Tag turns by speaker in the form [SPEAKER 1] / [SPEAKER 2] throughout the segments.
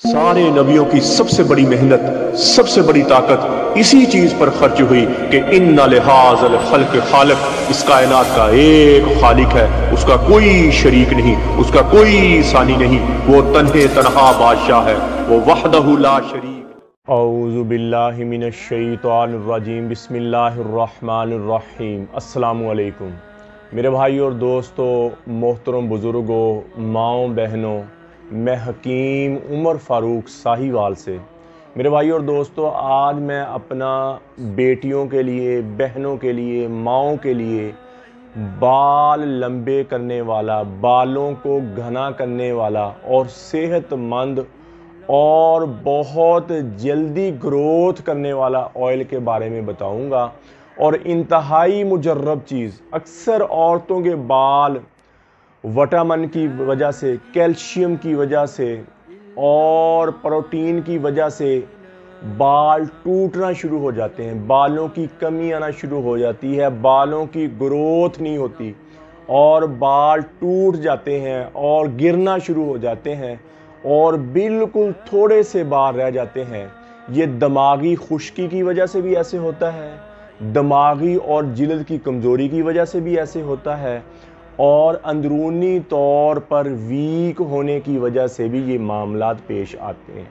[SPEAKER 1] सारे नबियों की सबसे बड़ी मेहनत, सबसे बड़ी ताकत इसी चीज पर खर्च हुई कि इन्ना लिहाज़ल खल्क़ खालिक, इस कायनात का एक खालिक है, उसका कोई शरीक नहीं, उसका कोई सानी नहीं, वो तन्हे तन्हा बादशाह है, वो वहदहु ला शरीक। औज़ु बिल्लाहि मिनश शैतानिर रजीम, बिस्मिल्लाहिर रहमानिर रहीम। अस्सलामु अलैकुम मेरे भाई और दोस्तों, मोहतरम बुज़ुर्गों, माओ बहनों, मैं हकीम उमर फ़ारूक साहिवाल से। मेरे भाई और दोस्तों, आज मैं अपना बेटियों के लिए, बहनों के लिए, माओं के लिए बाल लंबे करने वाला, बालों को घना करने वाला और सेहतमंद और बहुत जल्दी ग्रोथ करने वाला ऑयल के बारे में बताऊंगा। और इंतहाई मुजर्रब चीज़, अक्सर औरतों के बाल विटामिन की वजह से, कैल्शियम की वजह से और प्रोटीन की वजह से बाल टूटना शुरू हो जाते हैं, बालों की कमी आना शुरू हो जाती है, बालों की ग्रोथ नहीं होती और बाल टूट जाते हैं और गिरना शुरू हो जाते हैं और बिल्कुल थोड़े से बाल रह जाते हैं। ये दिमागी खुश्की की वजह से भी ऐसे होता है, दिमागी और जिल्द की कमज़ोरी की वजह से भी ऐसे होता है और अंदरूनी तौर पर वीक होने की वजह से भी ये मामलात पेश आते हैं।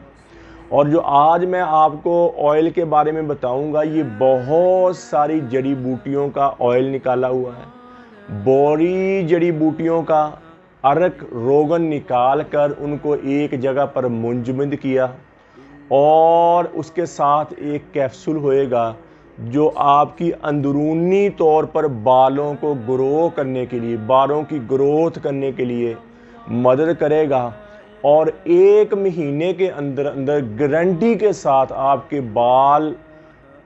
[SPEAKER 1] और जो आज मैं आपको ऑयल के बारे में बताऊंगा, ये बहुत सारी जड़ी बूटियों का ऑयल निकाला हुआ है। बोरी जड़ी बूटियों का अरक रोगन निकाल कर उनको एक जगह पर मुंजमद किया और उसके साथ एक कैप्सूल होएगा जो आपकी अंदरूनी तौर पर बालों को ग्रो करने के लिए, बालों की ग्रोथ करने के लिए मदद करेगा और 1 महीने के अंदर अंदर गारंटी के साथ आपके बाल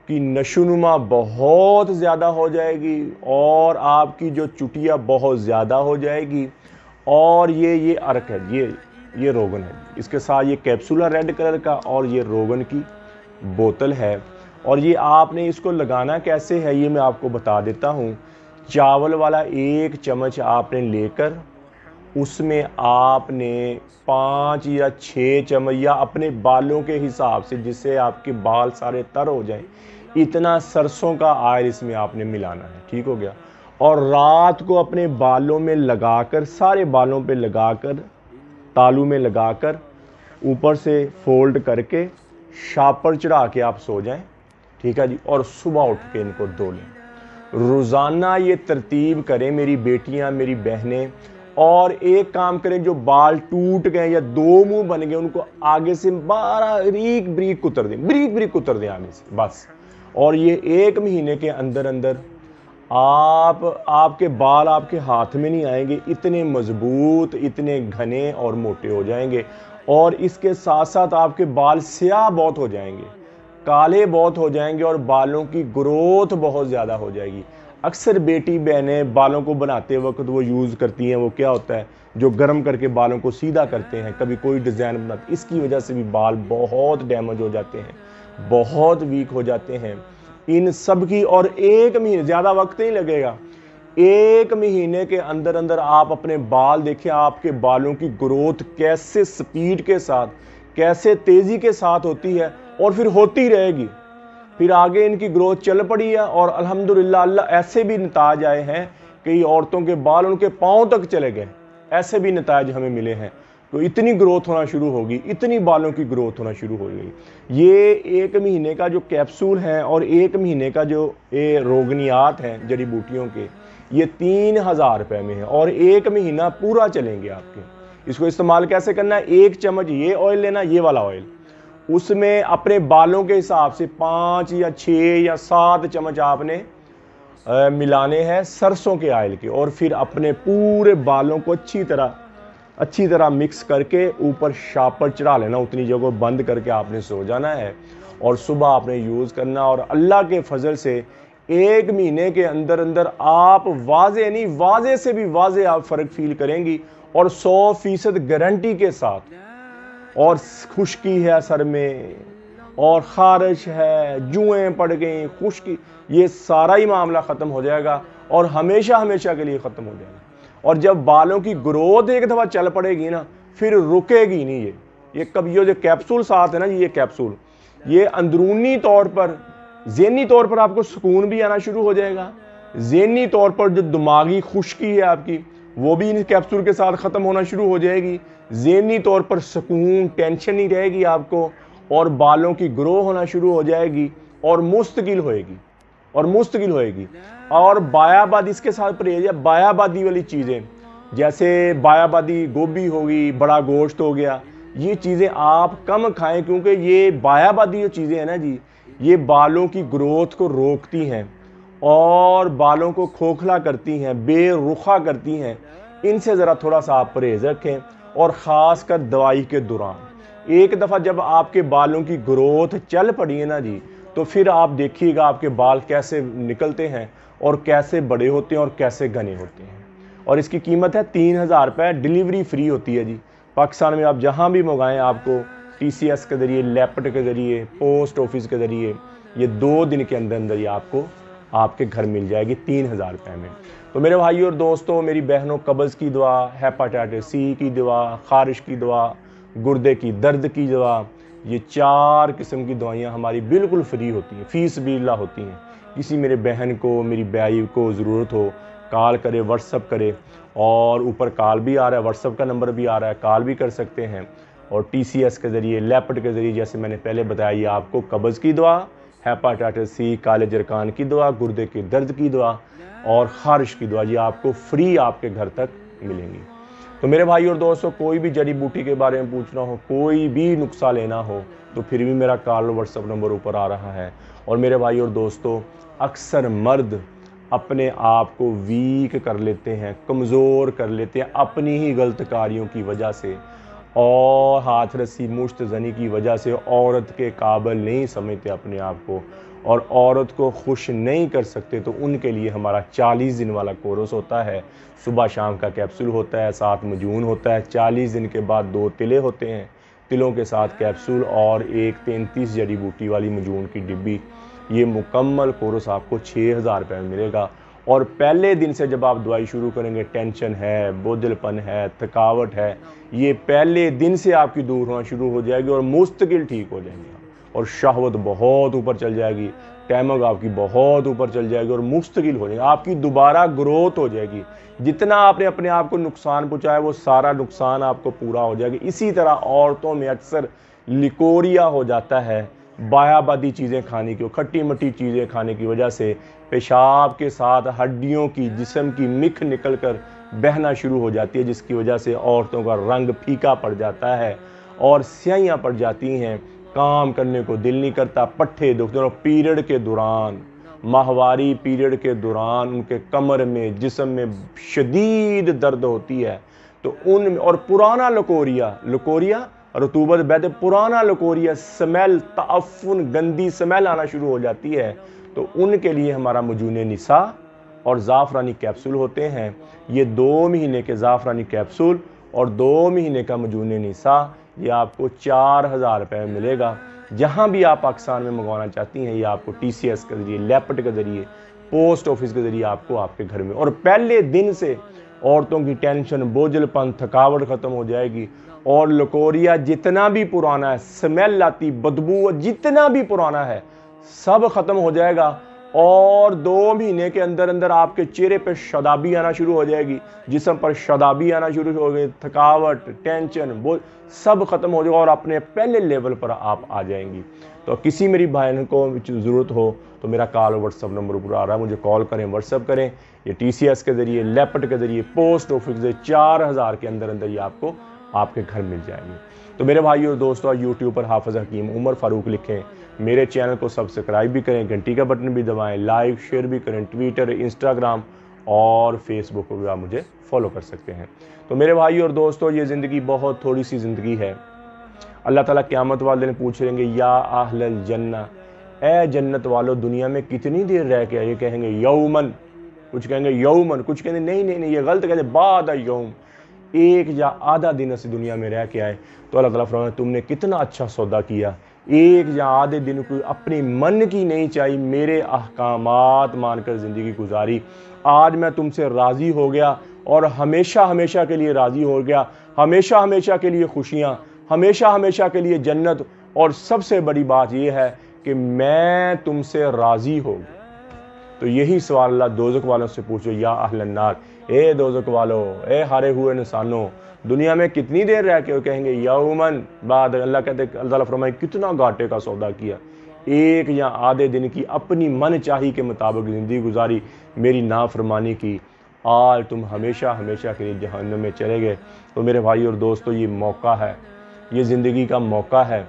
[SPEAKER 1] की नशोनुमा बहुत ज़्यादा हो जाएगी और आपकी जो चुटिया बहुत ज़्यादा हो जाएगी। और ये अर्क है, ये रोगन है, इसके साथ ये कैप्सूल है रेड कलर का और ये रोगन की बोतल है। और ये आपने इसको लगाना कैसे है ये मैं आपको बता देता हूँ। चावल वाला 1 चम्मच आपने लेकर उसमें आपने 5 या 6 चम्मच या अपने बालों के हिसाब से, जिससे आपके बाल सारे तर हो जाएं, इतना सरसों का ऑयल इसमें आपने मिलाना है। ठीक हो गया। और रात को अपने बालों में लगाकर, सारे बालों पे लगाकर, तालू में लगाकर ऊपर से फोल्ड करके शापर चढ़ा के आप सो जाएं। ठीक है जी। और सुबह उठ के इनको धो लें। रोज़ाना ये तरतीब करें मेरी बेटियां, मेरी बहनें। और एक काम करें, जो बाल टूट गए या 2 मुंह बन गए उनको आगे से बारीक ब्रीक कुतर दें, ब्रीक ब्रीक कुतर दें आगे से, बस। और ये 1 महीने के अंदर अंदर आपके बाल आपके हाथ में नहीं आएंगे, इतने मजबूत, इतने घने और मोटे हो जाएंगे। और इसके साथ साथ आपके बाल स्याह बहुत हो जाएंगे, काले बहुत हो जाएंगे और बालों की ग्रोथ बहुत ज़्यादा हो जाएगी। अक्सर बेटी बहनें बालों को बनाते वक्त वो यूज़ करती हैं, वो क्या होता है, जो गर्म करके बालों को सीधा करते हैं, कभी कोई डिज़ाइन बनाते, इसकी वजह से भी बाल बहुत डैमेज हो जाते हैं, बहुत वीक हो जाते हैं इन सब की। और 1 महीने, ज़्यादा वक्त नहीं लगेगा, 1 महीने के अंदर अंदर आप अपने बाल देखें, आपके बालों की ग्रोथ कैसे स्पीड के साथ, कैसे तेज़ी के साथ होती है और फिर होती रहेगी। फिर आगे इनकी ग्रोथ चल पड़ी है और अल्हम्दुलिल्लाह अल्लाह ऐसे भी नताज आए हैं, कई औरतों के बाल उनके पाँव तक चले गए, ऐसे भी नताज हमें मिले हैं। तो इतनी ग्रोथ होना शुरू होगी, इतनी बालों की ग्रोथ होना शुरू हो गई। ये 1 महीने का जो कैप्सूल है और 1 महीने का जो ये रोगनियात हैं जड़ी बूटियों के, ये 3000 रुपये में है और 1 महीना पूरा चलेंगे आपके। इसको इस्तेमाल कैसे करना है, 1 चम्मच ये ऑयल लेना, ये वाला ऑयल, उसमें अपने बालों के हिसाब से 5 या 6 या 7 चम्मच आपने मिलाने हैं सरसों के ऑयल के। और फिर अपने पूरे बालों को अच्छी तरह मिक्स करके ऊपर शापर चढ़ा लेना, उतनी जगह बंद करके आपने सो जाना है और सुबह आपने यूज़ करना। और अल्लाह के फजल से 1 महीने के अंदर अंदर आप वाजे नहीं, वाजे से भी वाजे आप फ़र्क फील करेंगी और 100% गारंटी के साथ। और खुश्की है सर में और ख़ारिश है, जुएँ पड़ गई, खुश्की, ये सारा ही मामला ख़त्म हो जाएगा और हमेशा हमेशा के लिए ख़त्म हो जाएगा। और जब बालों की ग्रोथ एक दफ़ा चल पड़ेगी ना, फिर रुकेगी नहीं,
[SPEAKER 2] ये कब ये जो कैप्सूल साथ है ना, ये कैप्सूल ये अंदरूनी तौर पर, ज़हनी तौर पर आपको सुकून भी आना शुरू हो जाएगा। ज़हनी तौर पर जो दिमागी खुश्की है आपकी, वो भी इन कैप्सूल के साथ ख़त्म होना शुरू हो जाएगी। ज़हनी तौर पर सुकून, टेंशन नहीं रहेगी आपको, और बालों की ग्रो होना शुरू हो जाएगी और मुस्तकिल होएगी, और बायाबादी इसके साथ परहेज है। बायाबादी वाली चीज़ें जैसे बायाबादी गोभी होगी, बड़ा गोश्त हो गया, ये चीज़ें आप कम खाएं, क्योंकि ये बायाबादी जो चीज़ें हैं ना जी, ये बालों की ग्रोथ को रोकती हैं और बालों को खोखला करती हैं, बेरुखा करती हैं। इनसे ज़रा थोड़ा सा आप परहेज रखें, और ख़ासकर दवाई के दौरान। एक दफ़ा जब आपके बालों की ग्रोथ चल पड़ी है ना जी, तो फिर आप देखिएगा आपके बाल कैसे निकलते हैं और कैसे बड़े होते हैं और कैसे घने होते हैं। और इसकी कीमत है 3000 रुपये, डिलीवरी फ्री होती है जी। पाकिस्तान में आप जहाँ भी मंगाएं, आपको TCS के ज़रिए, लैपट के ज़रिए, पोस्ट ऑफिस के ज़रिए, ये 2 दिन के अंदर अंदर ये आपको आपके घर मिल जाएगी 3000 रुपये में। तो मेरे भाई और दोस्तों, मेरी बहनों, कब्ज़ की दवा, हेपाटाइटिस C की दवा, खारिश की दवा, गुर्दे की दर्द की दवा, ये 4 किस्म की दवाइयाँ हमारी बिल्कुल फ्री होती हैं, फ़ीस बिल्ला होती हैं। किसी मेरे बहन को, मेरी भाई को ज़रूरत हो, कॉल करे, व्हाट्सअप करे, और ऊपर कॉल भी आ रहा है, व्हाट्सअप का नंबर भी आ रहा है, कॉल भी कर सकते हैं। और TCS के ज़रिए, लैपट के ज़रिए, जैसे मैंने पहले बताया, ये आपको कब्ज़ की दवा, हेपाटाइटिस C, काले जरकान की दवा, गुर्दे के दर्द की दवा और खारिश की दवा, ये आपको फ्री आपके घर तक मिलेंगी। तो मेरे भाई और दोस्तों, कोई भी जड़ी बूटी के बारे में पूछना हो, कोई भी नुस्खा लेना हो, तो फिर भी मेरा कॉल व्हाट्सअप नंबर ऊपर आ रहा है। और मेरे भाई और दोस्तों, अक्सर मर्द अपने आप को वीक कर लेते हैं, कमज़ोर कर लेते हैं अपनी ही गलत कार्यों की वजह से, और हाथ रस्सी मुश्त ज़नी की वजह से औरत के काबिल नहीं समझते अपने आप को, और औरत को खुश नहीं कर सकते। तो उनके लिए हमारा 40 दिन वाला कोर्स होता है। सुबह शाम का कैप्सूल होता है, 7 मजून होता है, 40 दिन के बाद 2 तिले होते हैं, तिलों के साथ कैप्सूल और एक 33 जड़ी बूटी वाली मजून की डिब्बी। ये मुकम्मल कोर्स आपको 6000 रुपये में मिलेगा। और पहले दिन से जब आप दवाई शुरू करेंगे, टेंशन है, बोझलपन है, थकावट है, ये पहले दिन से आपकी दूर होना शुरू हो जाएगी और मुस्तकिल ठीक हो जाएंगे, और शहवत बहुत ऊपर चल जाएगी, टैमक आपकी बहुत ऊपर चल जाएगी और मुस्तकिल हो जाएगी, आपकी दोबारा ग्रोथ हो जाएगी। जितना आपने अपने आप को नुकसान पहुँचाया, वो सारा नुकसान आपको पूरा हो जाएगा। इसी तरह औरतों में अक्सर लिकोरिया हो जाता है, बायाबादी चीज़ें खाने की, खट्टी मट्टी चीज़ें खाने की वजह से पेशाब के साथ हड्डियों की, जिस्म की मिख निकल कर बहना शुरू हो जाती है, जिसकी वजह से औरतों का रंग फीका पड़ जाता है और स्याहियाँ पड़ जाती हैं, काम करने को दिल नहीं करता, पट्ठे दुखते हैं। पीरियड के दौरान, माहवारी पीरियड के दौरान उनके कमर में, जिस्म में शदीद दर्द होती है। तो उन और पुराना लकोरिया रतूबत बैठे, पुराना लकोरिया, स्मेल, ताफुन, गंदी स्मेल आना शुरू हो जाती है। तो उनके लिए हमारा मजूने निसा और ज़ाफ़रानी कैप्सूल होते हैं। ये 2 महीने के ज़ाफ़रानी कैप्सूल और 2 महीने का मजूने निसा, ये आपको 4000 रुपये में मिलेगा। जहाँ भी आप पाकिस्तान में मंगवाना चाहती हैं, ये आपको TCS के ज़रिए, लैपट के ज़रिए, पोस्ट ऑफिस के ज़रिए आपको आपके घर में। और पहले दिन से औरतों की टेंशन, बोझलपन, थकावट ख़त्म हो जाएगी। और लकोरिया जितना भी पुराना है, स्मेल आती, बदबू जितना भी पुराना है, सब ख़त्म हो जाएगा। और 2 महीने के अंदर अंदर आपके चेहरे पे शदाबी आना शुरू हो जाएगी, जिस्म पर शदाबी आना शुरू हो गई, थकावट, टेंशन, वो सब खत्म हो जाएगा और अपने पहले लेवल पर आप आ जाएंगी। तो किसी मेरी बहन को ज़रूरत हो तो मेरा कॉल व्हाट्सअप नंबर ऊपर आ रहा है, मुझे कॉल करें, व्हाट्सअप करें। ये TCS के ज़रिए, लैपट के ज़रिए, पोस्ट ऑफिस से 4000 के अंदर अंदर ये आपको आपके घर मिल जाएंगे। तो मेरे भाई और दोस्तों, यूट्यूब पर हाफिज़ हकीम उमर फ़ारूक लिखें, मेरे चैनल को सब्सक्राइब भी करें, घंटी का बटन भी दबाएं, लाइक शेयर भी करें, ट्विटर, इंस्टाग्राम और फेसबुक पर भी आप मुझे फॉलो कर सकते हैं। तो मेरे भाई और दोस्तों, ये ज़िंदगी बहुत थोड़ी सी ज़िंदगी है। अल्लाह ताला क़यामत वाले दिन पूछ लेंगे, या अहलल जन्ना, ए जन्नत वालों, दुनिया में कितनी देर रह के आए? ये कहेंगे यौमन, कुछ कहेंगे यौमन, कुछ कहेंगे नहीं ये गलत कहते, बाद यौम, एक या आधा दिन ऐसी दुनिया में रह के आए। तो अल्लाह ताला फरमाए, तुमने कितना अच्छा सौदा किया, एक या आधे दिन को अपनी मन की नहीं चाहिए, मेरे अहकामात मानकर ज़िंदगी गुजारी। आज मैं तुमसे राज़ी हो गया और हमेशा हमेशा के लिए राज़ी हो गया, हमेशा हमेशा के लिए खुशियाँ। हमेशा हमेशा के लिए जन्नत, और सबसे बड़ी बात यह है कि मैं तुमसे राजी हो। तो यही सवाल अल्लाह दोज़ख वालों से पूछो, या अहलन नार, ए दोज़ख वालों, ए हारे हुए इंसानों, दुनिया में कितनी देर रह के कहेंगे यौमन बाद। अल्लाह कहते, अल्लाह ताला फरमाए कितना घाटे का सौदा किया, एक या आधे दिन की अपनी मन चाही के मुताबिक ज़िंदगी गुजारी, मेरी नाफरमानी की, आज तुम हमेशा हमेशा के लिए जहन्नम में चले गए। तो मेरे भाई और दोस्तों, ये मौका है, ये ज़िंदगी का मौका है।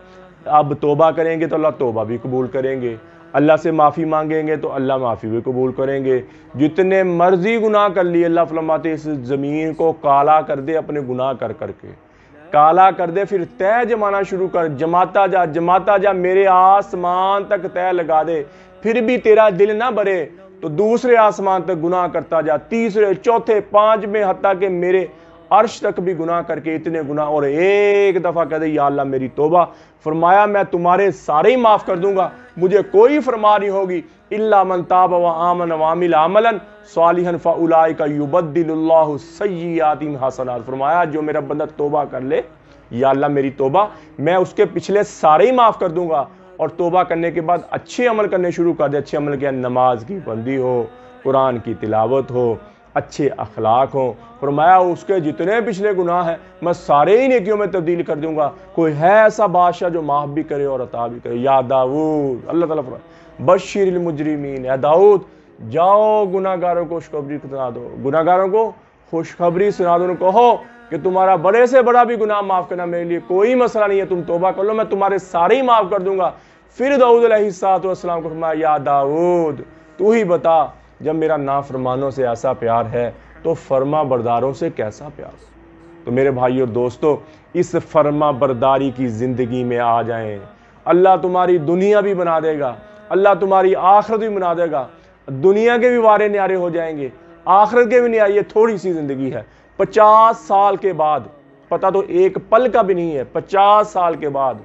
[SPEAKER 2] अब तौबा करेंगे तो अल्लाह तौबा भी कबूल करेंगे, अल्लाह से माफ़ी मांगेंगे तो अल्लाह माफ़ी भी कबूल करेंगे। जितने मर्जी गुनाह कर लिए, अल्लाह फरमाते इस ज़मीन को काला कर दे, अपने गुनाह कर करके काला कर दे, फिर तय जमाना शुरू कर, जमाता जा, मेरे आसमान तक तय लगा दे, फिर भी तेरा दिल ना भरे तो दूसरे आसमान तक गुनाह करता जा, तीसरे, चौथे, पांचवें, हत्ता के मेरे अर्श तक भी गुनाह करके इतने गुनाह, और एक दफ़ा कह दे या अल्लाह मेरी तौबा। फरमाया मैं तुम्हारे सारे ही माफ़ कर दूंगा, मुझे कोई फरमा नहीं होगी, इल्ला मन ताब व आमन व आमिल अमलन सालिहन फउलाइका युबद्दिलुल्लाहु सय्यिआतिहिम हसनात। फरमाया जो मेरा बंदा तौबा कर ले, या अल्लाह मेरी तौबा, मैं उसके पिछले सारे ही माफ़ कर दूंगा। और तौबा करने के बाद अच्छे अमल करने शुरू कर दे। अच्छे अमल क्या? नमाज की बंदी हो, कुरान की तिलावत हो, अच्छे अखलाक हो। फरमाया उसके जितने पिछले गुनाह हैं मैं सारे ही नेकियों में तब्दील कर दूंगा। कोई है ऐसा बादशाह जो माफ़ भी करे और अता भी करे? या दाऊद, अल्लाह ताला फरमाया बश्शिरिल मुजरिमीन, या दाऊद जाओ गुनाहगारों को खुशखबरी सुना दो, गुनाहगारों को खुशखबरी सुना दो, कहो कि तुम्हारा बड़े से बड़ा भी गुनाह माफ़ करना मेरे लिए कोई मसला नहीं है, तुम तौबा कर लो, मैं तुम्हारे सारे ही माफ़ कर दूंगा। फिर दाऊद अलैहिस्सलाम को फरमाया या दाऊद तू ही बता, जब मेरा नाफरमानों से ऐसा प्यार है तो फर्मा बरदारों से कैसा प्यार। तो मेरे भाई और दोस्तों, इस फर्मा बरदारी की ज़िंदगी में आ जाएं, अल्लाह तुम्हारी दुनिया भी बना देगा, अल्लाह तुम्हारी आखिरत भी बना देगा। दुनिया के भी वारे न्यारे हो जाएंगे, आखिरत के भी न्यारे। ये थोड़ी सी ज़िंदगी है, 50 साल के बाद, पता तो एक पल का भी नहीं है, 50 साल के बाद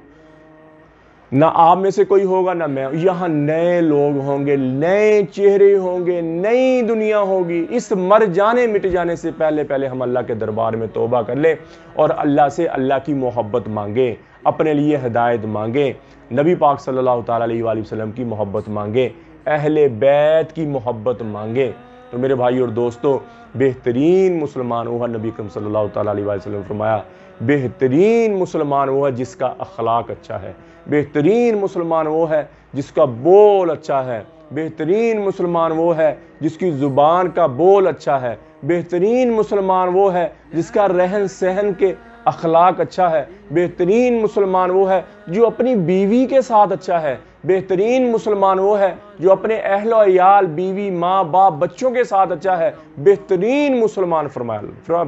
[SPEAKER 2] ना आप में से कोई होगा ना मैं, यहाँ नए लोग होंगे, नए चेहरे होंगे, नई दुनिया होगी। इस मर जाने मिट जाने से पहले पहले हम अल्लाह के दरबार में तौबा कर ले और अल्लाह से अल्लाह की मोहब्बत मांगे, अपने लिए हिदायत मांगे, नबी पाक सल्लल्लाहु अलैहि वसल्लम की मोहब्बत मांगे, अहले बैत की मोहब्बत मांगे। तो मेरे भाई और दोस्तों, बेहतरीन मुसलमान वो है, नबी करीम सल्लल्लाहु अलैहि वसल्लम फरमाया बेहतरीन मुसलमान वो है जिसका अखलाक अच्छा है, बेहतरीन मुसलमान वो है जिसका बोल अच्छा है, बेहतरीन मुसलमान वो है जिसकी ज़ुबान का बोल अच्छा है, बेहतरीन मुसलमान वो है जिसका रहन सहन के अखलाक अच्छा है, बेहतरीन मुसलमान वो है जो अपनी बीवी के साथ अच्छा है, बेहतरीन मुसलमान वो है जो अपने अहलो अयाल, बीवी, माँ बाप, बच्चों के साथ अच्छा है। बेहतरीन मुसलमान फरमाया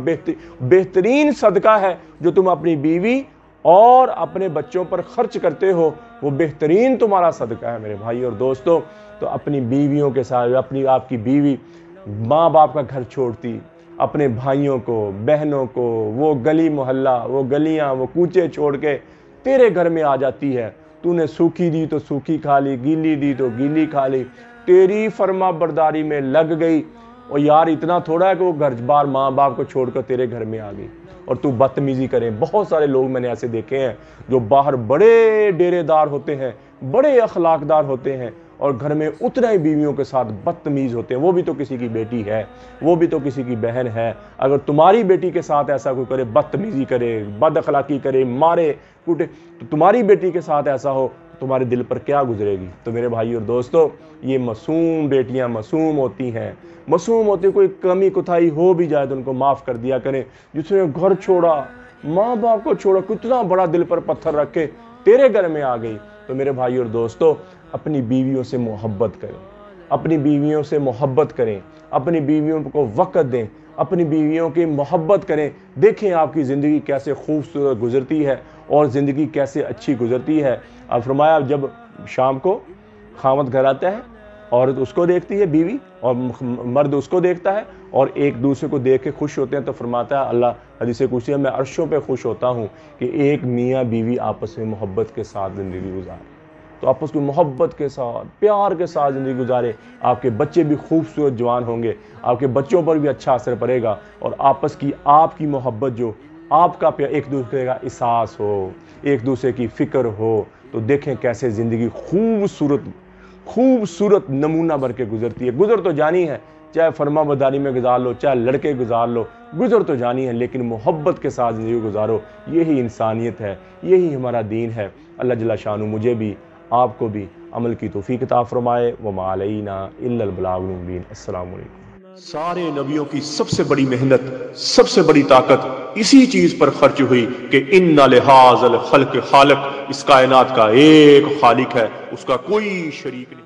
[SPEAKER 2] बेहतरीन सदका है जो तुम अपनी बीवी और अपने बच्चों पर खर्च करते हो, वो बेहतरीन तुम्हारा सदका है। मेरे भाई और दोस्तों, तो अपनी बीवियों के साथ, अपनी आपकी बीवी माँ बाप का घर छोड़ती, अपने भाइयों को, बहनों को, वो गली मोहल्ला, वो गलियां, वो कूचे छोड़ के तेरे घर में आ जाती है। तूने सूखी दी तो सूखी खा ली, गीली दी तो गीली खा ली, तेरी फर्मा बरदारी में लग गई। और यार इतना थोड़ा है कि वो घर बार माँ बाप को छोड़कर तेरे घर में आ गई और तू बदतमीजी करें। बहुत सारे लोग मैंने ऐसे देखे हैं जो बाहर बड़े डेरेदार होते हैं, बड़े अखलाकदार होते हैं और घर में उतना ही बीवियों के साथ बदतमीज होते हैं। वो भी तो किसी की बेटी है, वो भी तो किसी की बहन है। अगर तुम्हारी बेटी के साथ ऐसा कोई करे, बदतमीजी करे, बद अखलाकी करे, मारे कूटे, तो तुम्हारी बेटी के साथ ऐसा हो, तुम्हारे दिल पर क्या गुजरेगी। तो मेरे भाई और दोस्तों, ये मासूम बेटियां मासूम होती हैं, मासूम होती, कोई कमी कुताही हो भी जाए तो उनको माफ़ कर दिया करें। जिसने घर छोड़ा, माँ बाप को छोड़ा, कितना बड़ा दिल पर पत्थर रख के तेरे घर में आ गई। तो मेरे भाई और दोस्तों, अपनी बीवियों से मोहब्बत करें, अपनी बीवियों से मोहब्बत करें, अपनी बीवियों को वक़्त दें, अपनी बीवियों की मोहब्बत करें। देखें आपकी ज़िंदगी कैसे खूबसूरत गुजरती है और ज़िंदगी कैसे अच्छी गुजरती है। अब फरमाया जब शाम को खामद घर आता है, औरत उसको देखती है बीवी, और मर्द उसको देखता है और एक दूसरे को देख के खुश होते हैं। तो फरमाता है अल्लाह हदीस कुदसी है, मैं अर्शों पे खुश होता हूँ कि एक मियाँ बीवी आपस में मोहब्बत के साथ ज़िंदगी गुजारे। तो आपस में मोहब्बत के साथ, प्यार के साथ ज़िंदगी गुजारे। आपके बच्चे भी खूबसूरत जवान होंगे, आपके बच्चों पर भी अच्छा असर पड़ेगा और आपस की आपकी मोहब्बत जो आपका एक दूसरे का एहसास हो, एक दूसरे की फिक्र हो, तो देखें कैसे ज़िंदगी खूबसूरत नमूना भर के गुजरती है। गुजर तो जानी है, चाहे फर्माबरदारी में गुजार लो, चाहे लड़के गुजार लो, गुजर तो जानी है, लेकिन मोहब्बत के साथ ज़िंदगी गुजारो। यही इंसानियत है, यही हमारा दीन है। अल्लाह जल्ला शानु मुझे भी आपको भी अमल की तौफीक अता फरमाए। व मा अलैना इल्लल बलागुल मुबीन। अस्सलामु अलैकुम।
[SPEAKER 1] सारे नबियों की सबसे बड़ी मेहनत, सबसे बड़ी ताकत इसी चीज पर खर्च हुई कि इन्ना लिहाज़ल खल्क़ खालिक़, इस कायनात का एक खालिक है, उसका कोई शरीक नहीं।